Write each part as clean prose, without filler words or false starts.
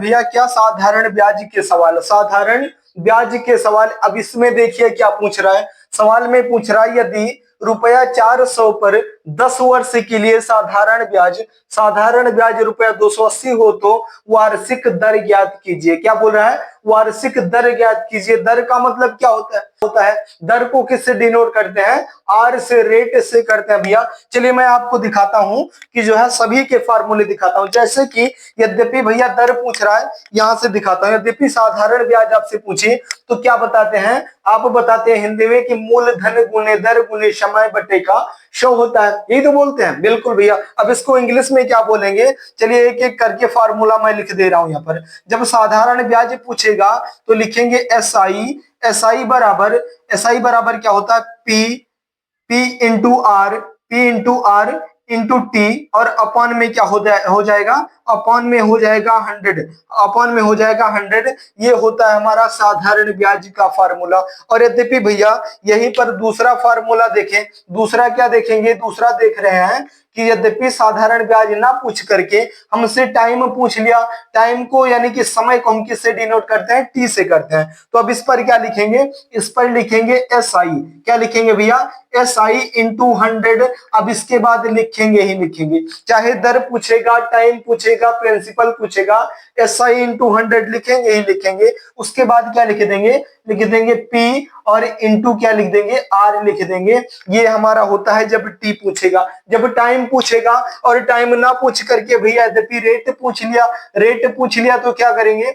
भैया क्या, साधारण ब्याज के सवाल, साधारण ब्याज के सवाल। अब इसमें देखिए क्या पूछ रहा है, सवाल में पूछ रहा है यदि रुपया 400 पर 10 वर्ष के लिए साधारण ब्याज रुपया 280 हो तो वार्षिक दर ज्ञात कीजिए। क्या बोल रहा है, वार्षिक दर ज्ञात कीजिए। दर का मतलब क्या होता है दर को किससे डिनोट करते हैं, आर से, रेट से करते हैं भैया। चलिए मैं आपको दिखाता हूं कि जो है सभी के फार्मूले दिखाता हूं। जैसे कि यद्यपि भैया दर पूछ रहा है, यहां से दिखाता हूं। यद्यपि साधारण ब्याज आपसे पूछे तो क्या बताते हैं, आप बताते हैं हिंदी में कि मूलधन गुने दर गुने समय बटे का शो होता है, यही तो बोलते हैं। बिल्कुल भैया। अब इसको इंग्लिश में क्या बोलेंगे, चलिए एक एक करके फार्मूला मैं लिख दे रहा हूं यहाँ पर। जब साधारण ब्याज पूछेगा तो लिखेंगे एसआई बराबर क्या होता है, P into R into T, और अपॉन में क्या हो जाएगा, अपॉन में हो जाएगा 100। ये होता है हमारा साधारण ब्याज का फार्मूला। और यद्यपि भैया यहीं पर दूसरा फार्मूला देखें, दूसरा क्या देखेंगे, दूसरा देख रहे हैं कि यद्यपि साधारण ब्याज ना पूछ करके हमसे टाइम पूछ लिया, टाइम को यानी कि समय को हम किससे डिनोट करते हैं, टी से करते हैं। तो अब इस पर क्या लिखेंगे, इस पर लिखेंगे एसआई। क्या लिखेंगे भैया, एसआई इंटू 100। अब इसके बाद लिखेंगे, चाहे दर पूछेगा, टाइम पूछेगा, प्रिंसिपल पूछेगा, एसआई इंटू 100 लिखेंगे। उसके बाद क्या लिख देंगे पी, और इंटू क्या लिख देंगे, आर लिख देंगे। ये हमारा होता है जब टी पूछेगा। जब टाइम पूछेगा और टाइम ना पूछ करके भैया यद्यपि रेट पूछ लिया तो क्या करेंगे,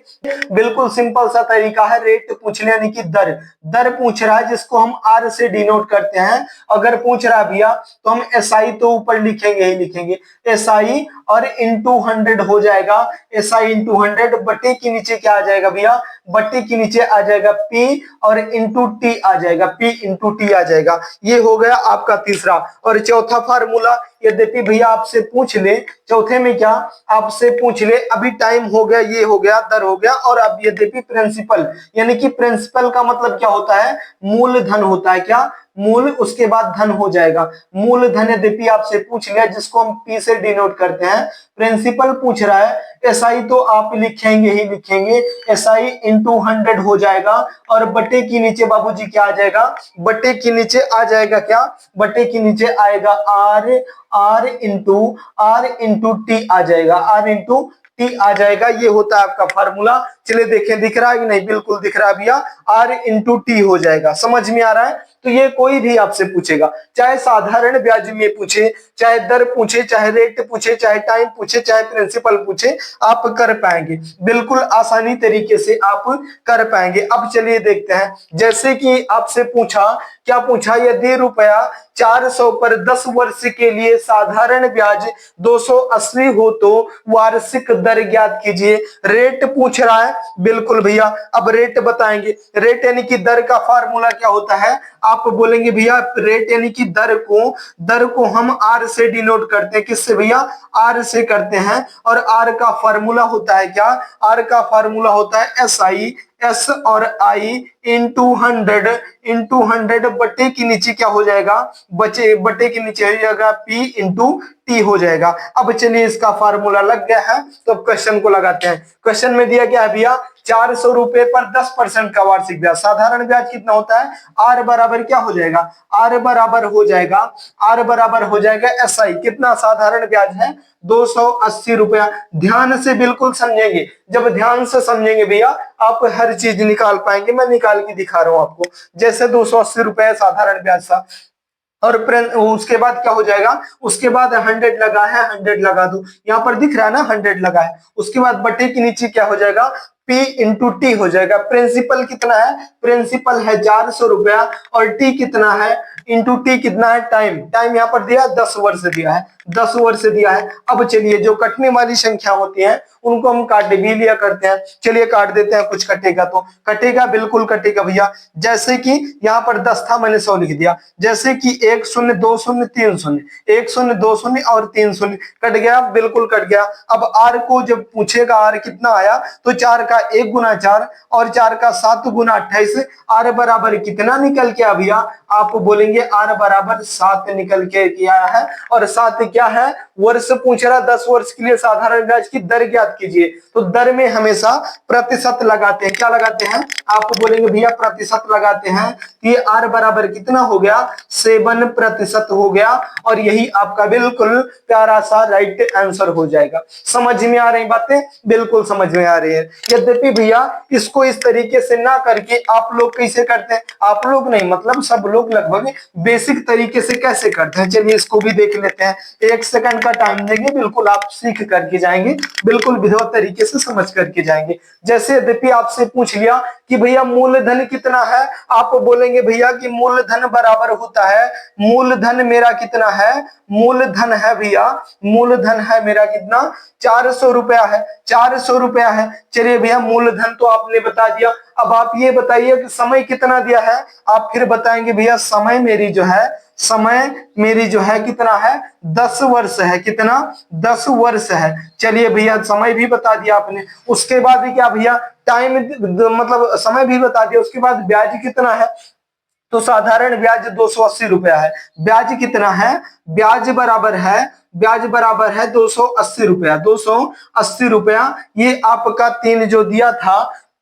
बिल्कुल सिंपल सा तरीका है, रेट पूछ लिया यानी कि दर पूछ रहा है जिसको हम आर से डिनोट करते हैं। अगर पूछ रहा है भैया तो हम एसआई तो ऊपर लिखेंगे एसआई और इंटू 100 हो जाएगा। एसआई इंटू 100 बटे के नीचे क्या आ जाएगा भैया, बटे के नीचे आ जाएगा पी और इंटू टी आ जाएगा, पी इंटू टी आ जाएगा। ये हो गया आपका तीसरा। और चौथा फार्मूला यद्यपि भैया आपसे पूछ ले, चौथे में क्या आपसे पूछ ले, अभी टाइम हो गया, ये हो गया, दर हो गया, और अब यद्यपि प्रिंसिपल, यानी कि प्रिंसिपल का मतलब क्या होता है, मूलधन होता है। क्या, मूल, उसके बाद धन हो जाएगा। मूलधन यद्यपि आपसे पूछ लिया जिसको हम पी से डिनोट करते हैं। प्रिंसिपल पूछ रहा है, एसआई तो आप लिखेंगे एसआई इंटू 100 हो जाएगा, और बटे के नीचे बाबूजी क्या आ जाएगा, बटे के नीचे आ जाएगा क्या, बटे के नीचे आएगा आर इंटू टी आ जाएगा, आर इंटू टी आ जाएगा। ये होता है आपका फार्मूला। चलिए देखें दिख रहा है कि नहीं, बिल्कुल दिख रहा है भैया, आर इंटू टी हो जाएगा। समझ में आ रहा है। तो ये कोई भी आपसे पूछेगा, चाहे साधारण ब्याज में पूछे, चाहे दर पूछे, चाहे रेट पूछे, चाहे टाइम पूछे, चाहे प्रिंसिपल पूछे, आप कर पाएंगे, बिल्कुल आसानी तरीके से आप कर पाएंगे। अब चलिए देखते हैं, जैसे कि आपसे पूछा, क्या पूछा, यदि रुपया 400 पर 10 वर्ष के लिए साधारण ब्याज 280 हो तो वार्षिक दर ज्ञात कीजिए। रेट पूछ रहा है, बिल्कुल भैया। अब रेट बताएंगे, रेट यानी कि दर का फार्मूला क्या होता है, आप बोलेंगे भैया रेट यानी कि दर को हम आर से डिनोट करते हैं। किससे भैया, आर से करते हैं। और आर का फार्मूला होता है क्या, आर का फार्मूला होता है एसआई, एस और आई इंटू 100 बटे के नीचे क्या हो जाएगा, बटे के नीचे हो जाएगा पी इंटू टी हो जाएगा। अब चलिए इसका फार्मूला लग गया है, तो अब क्वेश्चन को लगाते हैं। क्वेश्चन में दिया क्या है भैया, 400 रुपए पर 10% का वार्षिक ब्याज, साधारण ब्याज कितना होता है, आर बराबर क्या हो जाएगा, आर बराबर हो जाएगा एसआई, कितना साधारण ब्याज है 280 रुपया। ध्यान से बिल्कुल समझेंगे, जब ध्यान से समझेंगे भैया आप हर चीज निकाल पाएंगे। मैं निकाल के दिखा रहा हूं आपको। जैसे 280 रुपए साधारण ब्याज था, और उसके बाद क्या हो जाएगा, उसके बाद 100 लगा है, 100 लगा दो, यहाँ पर दिख रहा है ना 100 लगा है। उसके बाद बटे के नीचे क्या हो जाएगा, P इंटू टी हो जाएगा। प्रिंसिपल कितना है, प्रिंसिपल है 400 रुपया, और टी कितना है, इंटू टी कितना है, टाइम यहाँ पर दिया 10 वर्ष दिया है, 10 वर्ष दिया है। अब चलिए जो कटने वाली संख्या होती है उनको हम काट भी लिया करते हैं। चलिए काट देते हैं, कुछ कटेगा तो कटेगा, बिल्कुल कटेगा भैया। जैसे कि यहाँ पर 10 था, मैंने 100 लिख दिया। जैसे कि 1 0 2 0 3 0, 1 0 2 0 और 3 0 कट गया, बिल्कुल कट गया। अब आर को जब पूछेगा आर कितना आया, तो 4 का 1 गुना 4 और 4 का 7 गुना 28, आर बराबर कितना निकल के आ भैया, आप बोलेंगे आर बराबर 7 निकल के आया है। और 7 क्या है, वर्ष पूछ रहा, 10 वर्ष के लिए साधारण ब्याज की दर ज्ञात कीजिए, तो दर में हमेशा प्रतिशत लगाते हैं। क्या लगाते हैं? आप बोलेंगे भैया प्रतिशत लगाते हैं, ये आर बराबर कितना हो गया? 7% हो गया, और यही आपका बिल्कुल प्यारा सा राइट आंसर हो जाएगा। समझ में आ रही बातें? बिल्कुल समझ में आ रही है। यद्यपि भैया इसको इस तरीके से ना करके आप लोग कैसे करते हैं, आप लोग नहीं मतलब सब लोग लगभग बेसिक तरीके से कैसे करते हैं, चलिए इसको भी देख लेते हैं। 1 सेकंड का टाइम देंगे, बिल्कुल आप सीख करके जाएंगे, बिल्कुल विधिवत तरीके से समझ करके जाएंगे। जैसे यद्यपि आपसे पूछ लिया कि भैया मूलधन कितना है, आप बोलेंगे भैया कि मूलधन बराबर होता है, मूलधन मेरा कितना है, मूलधन है भैया, मूलधन है मेरा कितना? 400 रुपया है, 400 रुपया है। चलिए भैया मूलधन तो आपने बता दिया, अब आप ये बताइए कि समय कितना दिया है, आप फिर बताएंगे भैया समय मेरी जो है, समय मेरी जो है कितना है? 10 वर्ष है। कितना? 10 वर्ष है। चलिए भैया समय भी बता दिया आपने, उसके बाद भी क्या भैया? टाइम मतलब समय भी बता दिया, उसके बाद ब्याज कितना है? तो साधारण ब्याज 280 रुपया है। ब्याज कितना है? ब्याज बराबर है, ब्याज बराबर है 280 रुपया, 280 रुपया। ये आपका 3 जो दिया था,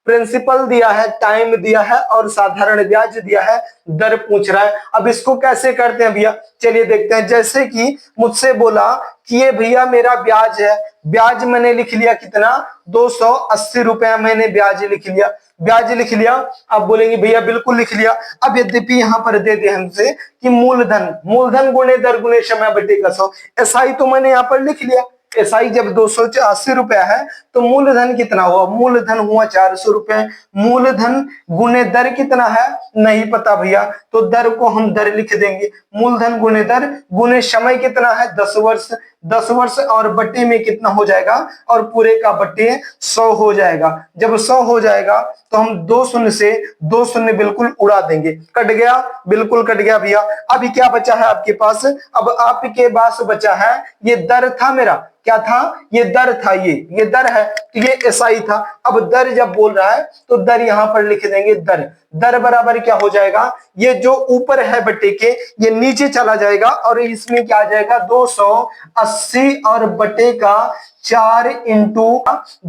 प्रिंसिपल दिया है, टाइम दिया है और साधारण ब्याज दिया है, दर पूछ रहा है। अब इसको कैसे करते हैं भैया, चलिए देखते हैं। जैसे कि मुझसे बोला कि ये भैया मेरा ब्याज है, ब्याज मैंने लिख लिया कितना? 280 रुपया मैंने ब्याज लिख लिया, ब्याज लिख लिया। आप बोलेंगे भैया बिल्कुल लिख लिया। अब यद्यपि यहां पर दे दे हमसे कि मूलधन, मूलधन गुणे दर गुणे समय बटे का 100, एसआई तो मैंने यहां पर लिख लिया। एसआई जब 280 रुपया है तो मूलधन कितना हुआ? मूलधन हुआ 400 रुपए। मूलधन गुणे दर कितना है? नहीं पता भैया, तो दर को हम दर लिख देंगे। मूलधन गुणे दर गुणे समय कितना है? 10 वर्ष, 10 वर्ष और बट्टे में कितना हो जाएगा? और पूरे का बट्टे 100 हो जाएगा। जब 100 हो जाएगा तो हम 2 शून्य से 2 शून्य बिल्कुल उड़ा देंगे। कट गया? बिल्कुल कट गया भैया। अभी क्या बचा है आपके पास? अब आपके पास बचा है, ये दर था मेरा, क्या था? ये दर था, ये दर है, तो ये एसआई था। अब दर जब बोल रहा है तो दर यहां पर लिख देंगे, दर। दर बराबर क्या हो जाएगा? ये जो ऊपर है बटे के, ये नीचे चला जाएगा और इसमें क्या आ जाएगा? 280 और बटे का 4 इंटू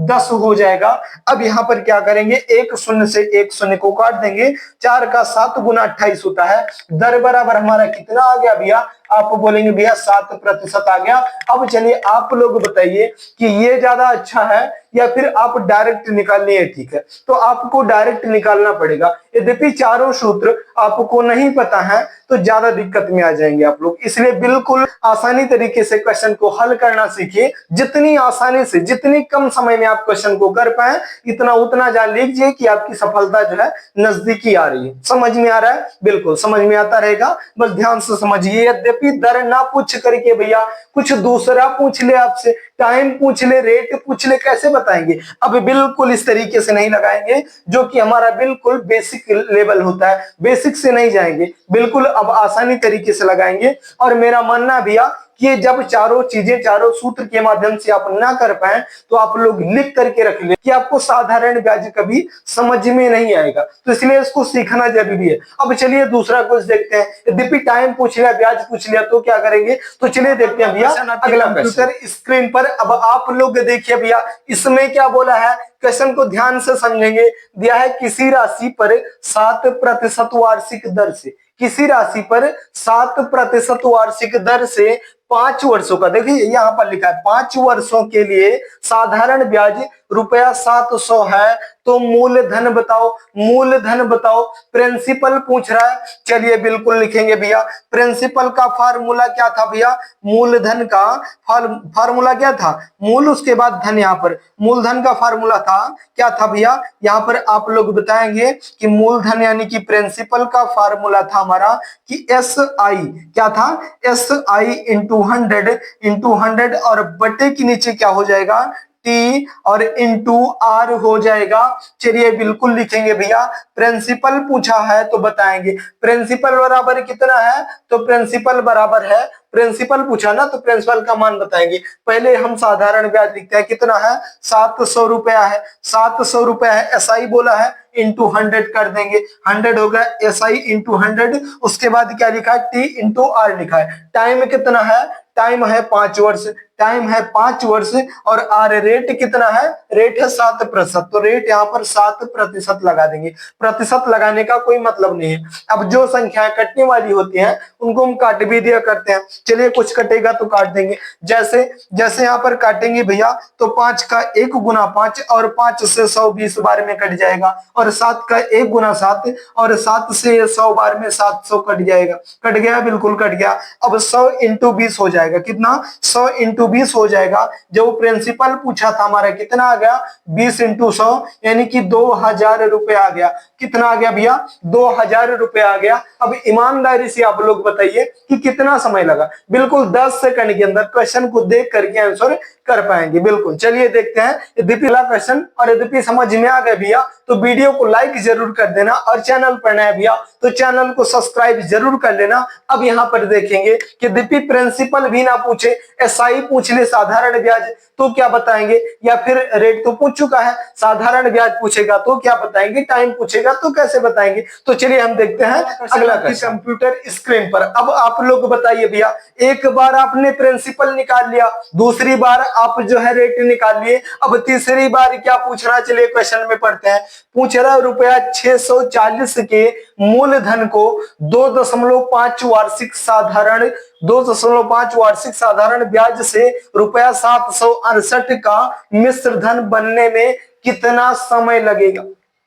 10 हो जाएगा। अब यहां पर क्या करेंगे? एक शून्य से एक शून्य को काट देंगे। 4 का 7 गुना 28 होता है। दर बराबर हमारा कितना आ गया भैया? आप बोलेंगे भैया 7% आ गया। अब चलिए आप लोग बताइए कि ये ज्यादा अच्छा है या फिर आप डायरेक्ट निकालनी है? ठीक है, तो आपको डायरेक्ट निकालना पड़ेगा। यद्यपि चारों सूत्र आपको नहीं पता है तो ज्यादा दिक्कत में आ जाएंगे आप लोग, इसलिए बिल्कुल आसानी तरीके से क्वेश्चन को हल करना सीखिए। जितनी आसानी से, जितनी कम समय में आप क्वेश्चन को कर पाए, इतना उतना जान लीजिए कि आपकी सफलता जो है नजदीकी आ रही है। समझ में आ रहा है? बिल्कुल समझ में आता रहेगा, बस ध्यान से समझिए। यद्यपि दर ना पूछ करके भैया कुछ दूसरा पूछ ले आपसे, टाइम पूछ ले, रेट पूछ ले, कैसे बताएंगे? अब बिल्कुल इस तरीके से नहीं लगाएंगे जो कि हमारा बिल्कुल बेसिक लेवल होता है, बेसिक से नहीं जाएंगे, बिल्कुल अब आसानी तरीके से लगाएंगे। और मेरा मानना भैया कि जब चारों चीजें, चारों सूत्र के माध्यम से आप ना कर पाए तो आप लोग लिख करके रख ले कि आपको साधारण ब्याज कभी समझ में नहीं आएगा, तो इसलिए इसको सीखना जरूरी है। अब चलिए दूसरा कुछ देखते हैं। यद्यपि टाइम पूछ लिया, ब्याज पूछ लिया, तो क्या करेंगे? तो चलिए देखते हैं भैया अगला कंप्यूटर स्क्रीन पर। अब आप लोग देखिए भैया, इसमें क्या बोला है, क्वेश्चन को ध्यान से समझेंगे। दिया है किसी राशि पर 7% वार्षिक दर से, किसी राशि पर 7% वार्षिक दर से 5 वर्षों का, देखिए यहां पर लिखा है 5 वर्षों के लिए साधारण ब्याज रुपया 700 है, तो मूलधन बताओ, मूलधन बताओ। प्रिंसिपल पूछ रहा है, चलिए बिल्कुल लिखेंगे भैया। प्रिंसिपल का फार्मूला क्या था भैया? मूलधन का फार्मूला क्या था? मूल उसके बाद धन। यहाँ पर मूलधन का फार्मूला था, क्या था भैया? यहाँ पर आप लोग बताएंगे कि मूलधन यानी कि प्रिंसिपल का फार्मूला था हमारा कि एस आई, क्या था? एस आई इंटू 100 और बटे के नीचे क्या हो जाएगा? टी और इंटू आर हो जाएगा। चलिए बिल्कुल लिखेंगे भैया। प्रिंसिपल पूछा है तो बताएंगे प्रिंसिपल बराबर कितना है, तो प्रिंसिपल बराबर है, प्रिंसिपल पूछा ना तो प्रिंसिपल का मान बताएंगे। पहले हम साधारण ब्याज लिखते हैं, कितना है? 700 रुपया है, 700 रुपया है। एसआई बोला है इंटू 100 कर देंगे, 100 होगा एसआई इंटू 100। उसके बाद क्या लिखा है? टी इंटू आर लिखा है। टाइम कितना है? टाइम है 5 वर्ष। टाइम है 5 वर्ष और आर रेट कितना है, रेट है 7%। तो रेट यहाँ पर 7% लगा देंगे। प्रतिशत लगाने का कोई मतलब नहीं है। अब जो संख्याएं कटने वाली होती हैं उनको हम काट भी दिया करते हैं। चलिए कुछ कटेगा तो काट देंगे। जैसे जैसे यहाँ पर काटेंगे भैया तो 5 का 1 गुना 5 और 5 से 100 20 बार में कट जाएगा, और 7 का 1 गुना 7 और 7 से 100 बार में 700 कट जाएगा। कट गया, बिल्कुल कट गया। अब 100 इंटू 20 हो जाएगा, कितना, 100 इंटू 20 हो जाएगा। जो प्रिंसिपल पूछा था हमारा कितना आ गया, 20 इंटू 100 यानी कि 2000 रुपए आ गया। कितना आ गया भैया, 2000 रुपए आ गया। अब ईमानदारी से आप लोग बताइए कि कितना समय लगा। बिल्कुल 10 सेकंड के अंदर क्वेश्चन को देख करके आंसर कर पाएंगे। बिल्कुल चलिए देखते हैं। यदि पहला क्वेश्चन और यदि समझ में आ गया भैया तो वीडियो को लाइक जरूर कर देना, और चैनल पर नया भैया तो चैनल को सब्सक्राइब जरूर कर लेना। अब यहाँ पर देखेंगे कि यदि प्रिंसिपल भी ना पूछे, एसआई पूछ ले साधारण ब्याज तो क्या बताएंगे, या फिर रेट तो पूछ चुका है, साधारण ब्याज पूछेगा तो क्या बताएंगे, टाइम पूछेगा तो कैसे बताएंगे। तो चलिए हम देखते हैं अगला कंप्यूटर स्क्रीन पर। अब आप लोग बताइए भैया, एक बार आपने प्रिंसिपल निकाल लिया, दूसरी बार आप जो है रेट निकाल लिए, अब तीसरी बार क्या पूछ रहा है, चलिए क्वेश्चन में पढ़ते हैं। पूछ रहा है रुपया 640 के मूलधन को 2.5 वार्षिक साधारण 2.5 वार्षिक साधारण ब्याज से रुपया 768 का मिश्र धन बनने में कितना समय लगेगा,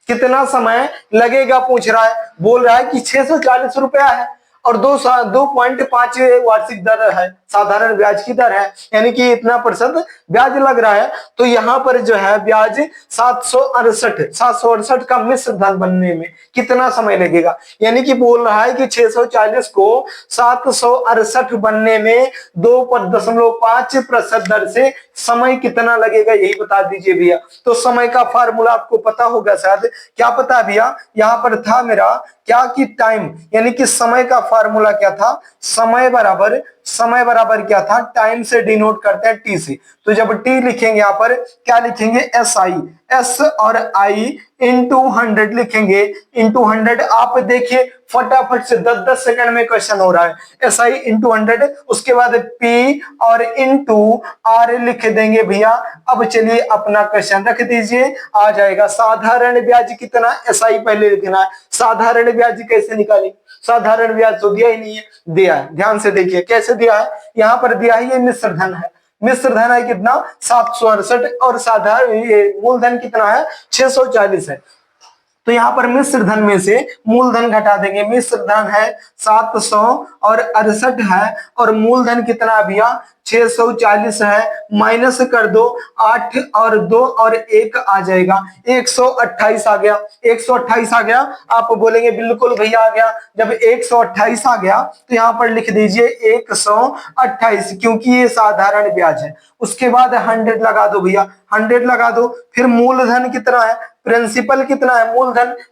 कितना समय लगेगा पूछ रहा है। बोल रहा है कि 640 रुपया है और 2.5 वार्षिक दर है, साधारण ब्याज की दर है, यानी कि इतना प्रतिशत ब्याज लग रहा है। तो यहाँ पर जो है ब्याज 768 का मिश्र धन बनने में कितना समय लगेगा, यानी कि बोल रहा है कि 640 को 768 बनने में 2.5% दर से समय कितना लगेगा, यही बता दीजिए भैया। तो समय का फार्मूला आपको पता होगा शायद, क्या पता है भैया, यहाँ पर था मेरा क्या कि टाइम, यानी कि समय का फार्मूला क्या था, समय बराबर क्या था, टाइम से डिनोट करते हैं टी से। तो जब टी लिखेंगे यहाँ पर क्या लिखेंगे, एस आई, एस और आई इंटू 100 लिखेंगे, इंटू 100। आप देखिए फटाफट से 10-10 सेकंड में क्वेश्चन हो रहा है। एस आई इंटू 100, उसके बाद पी और इंटू आर लिख देंगे भैया। अब चलिए अपना क्वेश्चन रख दीजिए, आ जाएगा साधारण ब्याज कितना, एस आई पहले लिखना है। साधारण ब्याज कैसे निकालें, साधारण ब्याज तो दिया ही नहीं है, दिया है, ध्यान से देखिए कैसे दिया है। यहाँ पर दिया है ये मिश्र धन है, मिश्र धन है कितना 768 और साधारण ये मूलधन कितना है 640 है। तो यहाँ पर मिश्र धन में से मूलधन घटा देंगे। मिश्र धन है 768 है और मूलधन कितना भैया 640 है, माइनस कर दो 8 और 2 और 1 आ जाएगा, 128 आ गया। 128 आ गया, आप बोलेंगे बिल्कुल भैया आ गया। जब 128 आ गया तो यहाँ पर लिख दीजिए 128, क्योंकि ये साधारण ब्याज है। उसके बाद 100 लगा दो भैया, 100 लगा दो। फिर मूलधन कितना है, प्रिंसिपल कितना है,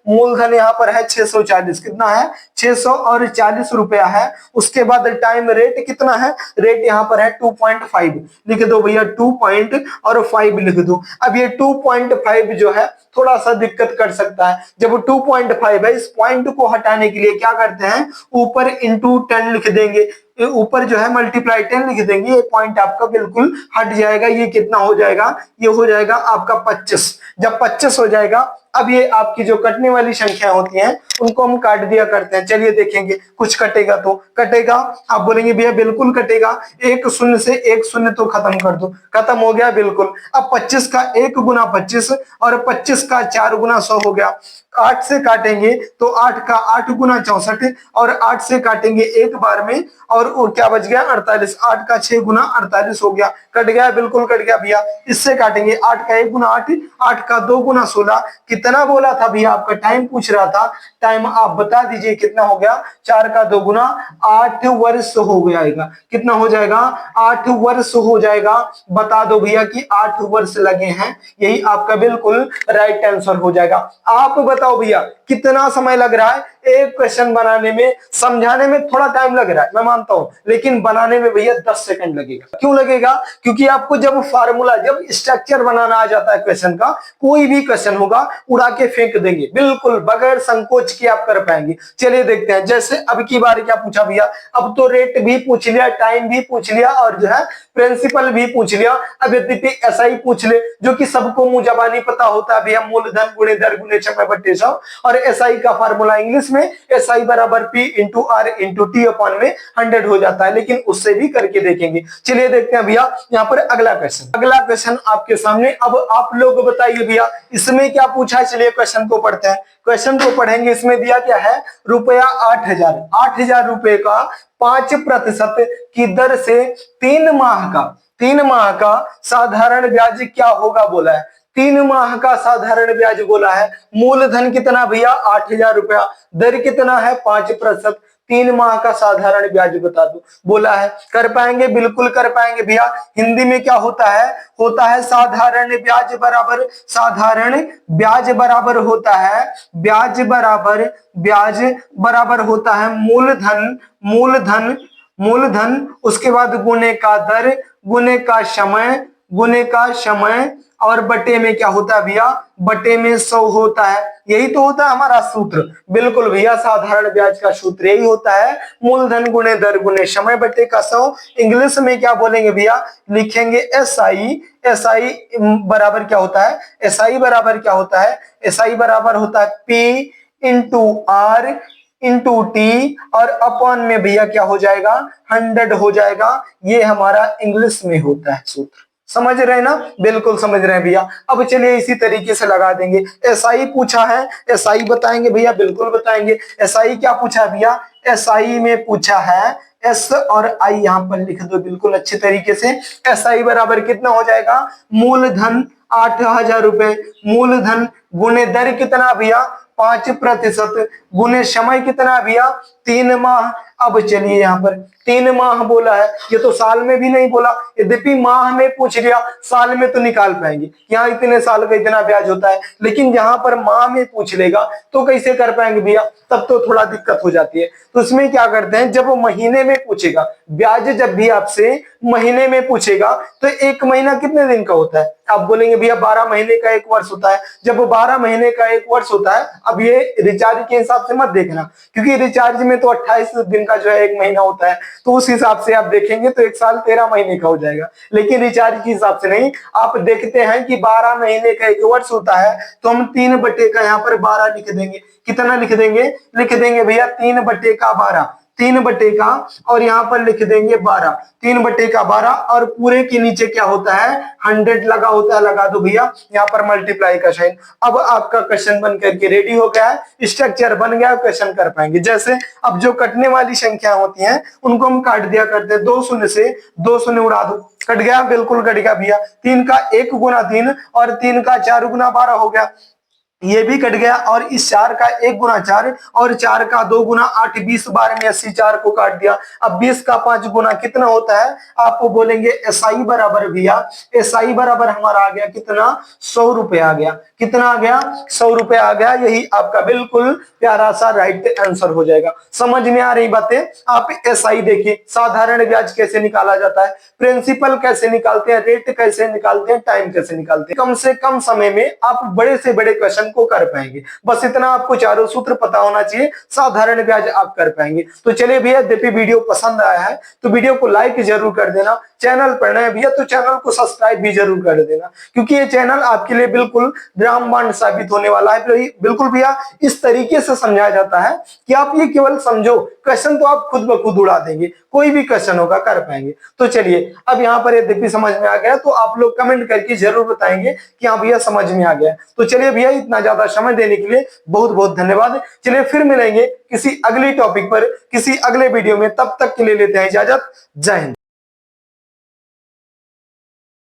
मूलधन यहाँ पर है 640, कितना है 640 रुपया है। उसके बाद टाइम रेट कितना है, रेट यहाँ पर है 2.5 लिख दो भैया, 2.5 लिख दो। अब ये 2.5 जो है थोड़ा सा दिक्कत कर सकता है। जब 2.5 है, इस पॉइंट को हटाने के लिए क्या करते हैं, ऊपर इंटू 10 लिख देंगे, ऊपर जो है मल्टीप्लाई 10 लिख देंगे, ये पॉइंट आपका बिल्कुल हट जाएगा। ये कितना हो जाएगा, ये हो जाएगा आपका 25। जब 25 हो जाएगा, अब ये आपकी जो कटने वाली संख्या होती हैं उनको हम काट दिया करते हैं। चलिए देखेंगे कुछ कटेगा तो कटेगा, आप बोलेंगे भैया बिल्कुल कटेगा, 1 शून्य से 1 शून्य तो खत्म कर दो, खत्म हो गया बिल्कुल। अब 25 का 1 गुना 25 और 25 का 4 गुना 100 हो गया। 8 से काटेंगे तो 8 का 8 गुना 64 और 8 से काटेंगे एक बार में, और क्या बच गया 48। 8 का 6 गुना 48 हो गया, कट गया, बिल्कुल कट गया भैया। इससे काटेंगे 8 का 1 गुना 8, 8 का 2 गुना 16। कितना बोला था भैया, आपका टाइम पूछ रहा था, टाइम आप बता दीजिए कितना हो गया। 4 का 2 गुना 8 वर्ष हो जाएगा, कितना हो जाएगा 8 वर्ष हो जाएगा। बता दो भैया कि 8 वर्ष लगे हैं, यही आपका बिल्कुल राइट आंसर हो जाएगा। आप बताओ बताओ भैया कितना समय लग रहा है एक क्वेश्चन बनाने में? समझाने में थोड़ा टाइम लग रहा है मैं मानता हूं, लेकिन बनाने में भैया 10 सेकंड लगेगा। क्यों लगेगा? क्योंकि आपको जब फार्मूला, जब स्ट्रक्चर बनाना आ जाता है क्वेश्चन का, कोई भी क्वेश्चन होगा उड़ा के फेंक देंगे, बिल्कुल बगैर संकोच के आप कर पाएंगे। चलिए देखते हैं। जैसे अब की बार क्या पूछा भैया, अब तो रेट भी पूछ लिया, टाइम भी पूछ लिया और जो है प्रिंसिपल भी पूछ लिया। अब यदि एसआई पूछ ले, जो कि सबको मुंह जबानी पता होता है भैया, मूलधन गुणे दर गुणे समय बटे 100, और एसआई का फार्मूला इंग्लिश में एसआई बराबर P into R into T upon में 100 हो जाता है, लेकिन उससे भी करके देखेंगे। चलिए देखते हैं भैया यहाँ पर अगला क्वेश्चन। अगला क्वेश्चन आपके सामने। अब आप लोग बताइए भैया इसमें क्या पूछा है। चलिए क्वेश्चन को पढ़ते हैं। क्वेश्चन को पढ़ेंगे। इसमें दिया क्या है, रुपया 8,000, 8,000 रुपए का 5% की दर से 3 माह का साधारण ब्याज क्या होगा बोला है। 3 माह का साधारण ब्याज बोला है। मूलधन कितना भैया 8,000 रुपया, दर कितना है 5%, 3 माह का साधारण ब्याज बता दो बोला है। कर पाएंगे? बिल्कुल कर पाएंगे भैया। हिंदी में क्या होता है, होता है साधारण ब्याज बराबर, साधारण ब्याज बराबर होता है, ब्याज बराबर होता है मूलधन, मूलधन उसके बाद गुणे का दर, गुणे का समय और बटे में क्या होता है भैया, बटे में 100 होता है। यही तो होता है हमारा सूत्र। बिल्कुल भैया, साधारण ब्याज का सूत्र यही होता है, मूलधन गुणे दर गुणे समय बटे का 100। इंग्लिश में क्या बोलेंगे भैया, लिखेंगे एसआई। एसआई बराबर क्या होता है, एसआई बराबर क्या होता है, एसआई बराबर होता है P into R into T और अपॉन में भैया क्या हो जाएगा, 100 हो जाएगा। ये हमारा इंग्लिश में होता है सूत्र। समझ रहे हैं ना? बिल्कुल समझ रहे हैं भैया। अब चलिए इसी तरीके से लगा देंगे। एसआई पूछा है, एसआई बताएंगे भैया, बिल्कुल बताएंगे। एसआई क्या पूछा है भैया, एसआई में पूछा है एस और आई, यहां पर लिख दो बिल्कुल अच्छे तरीके से। एसआई बराबर कितना हो जाएगा, मूलधन 8,000 रुपए, मूलधन गुणे दर कितना भैया 5% गुणे समय कितना भैया 3 माह। अब चलिए यहाँ पर 3 माह बोला है, ये तो साल में भी नहीं बोला। यद्यपि माह में पूछ लिया, साल में तो निकाल पाएंगे, यहाँ इतने साल का इतना ब्याज होता है, लेकिन जहां पर माह में पूछ लेगा तो कैसे कर पाएंगे भैया, तब तो थोड़ा दिक्कत हो जाती है। तो इसमें क्या करते हैं, जब वो महीने में पूछेगा ब्याज, जब भी आपसे महीने में पूछेगा तो 1 महीना कितने दिन का होता है, आप बोलेंगे भैया 12 महीने का 1 वर्ष होता है। जब 12 महीने का 1 वर्ष होता है, अब ये रिचार्ज के हिसाब से मत देखना, क्योंकि रिचार्ज में तो 28 दिन का जो है 1 महीना होता है, तो उस हिसाब से आप देखेंगे तो 1 साल 13 महीने का हो जाएगा। लेकिन रिचार्ज के हिसाब से नहीं, आप देखते हैं कि 12 महीने का 1 वर्ष होता है, तो हम 3 बटे का यहाँ पर 12 लिख देंगे। कितना लिख देंगे, लिख देंगे भैया 3 बटे का 12, 3 बटे का और यहाँ पर लिख देंगे 12, 3 बटे का 12 और पूरे के नीचे क्या होता है 100 लगा होता है, लगा दो भैया यहाँ पर मल्टीप्लाई का साइन। अब आपका क्वेश्चन बन करके रेडी हो गया है, स्ट्रक्चर बन गया, क्वेश्चन कर पाएंगे। जैसे अब जो कटने वाली संख्या होती हैं उनको हम काट दिया करते हैं, 2 शून्य से 2 शून्य उड़ा दो, कट गया, बिल्कुल कट गया भैया। 3 का 1 गुना 3 और 3 का 4 गुना 12 हो गया, ये भी कट गया। और इस 4 का 1 गुना 4 और 4 का 2 गुना 8, 20 12 में 80, 4 को काट दिया। अब 20 का 5 गुना कितना होता है, आपको बोलेंगे एसआई बराबर भैया, एसआई बराबर हमारा आ गया कितना 100 रुपए आ गया। कितना आ गया, 100 रुपए आ गया। यही आपका बिल्कुल प्यारा सा राइट आंसर हो जाएगा। समझ में आ रही बातें? आप एसआई देखिए, साधारण ब्याज कैसे निकाला जाता है, प्रिंसिपल कैसे निकालते हैं, रेट कैसे निकालते हैं, टाइम कैसे निकालते हैं। कम से कम समय में आप बड़े से बड़े क्वेश्चन को कर पाएंगे। बस इतना आपको चारों सूत्र पता होना चाहिए, साधारण ब्याज आप कर पाएंगे। तो चलिए भैया, यदि वीडियो पसंद आया है तो वीडियो को लाइक जरूर कर देना। चैनल पर नए भैया तो चैनल को सब्सक्राइब भी जरूर कर देना, क्योंकि ये चैनल आपके लिए बिल्कुल रामबाण साबित होने वाला है। बिल्कुल भैया, इस तरीके से समझाया जाता है कि आप ये केवल समझो, क्वेश्चन तो आप खुद ब खुद उड़ा देंगे, कोई भी क्वेश्चन होगा कर पाएंगे। तो चलिए, अब यहाँ पर यदि समझ में आ गया तो आप लोग कमेंट करके जरूर बताएंगे कि हाँ भैया समझ में आ गया। तो चलिए भैया, इतना ज्यादा समय देने के लिए बहुत बहुत धन्यवाद। चलिए फिर मिलेंगे किसी अगली टॉपिक पर, किसी अगले वीडियो में। तब तक के लिए लेते हैं इजाजत। जय हिंद।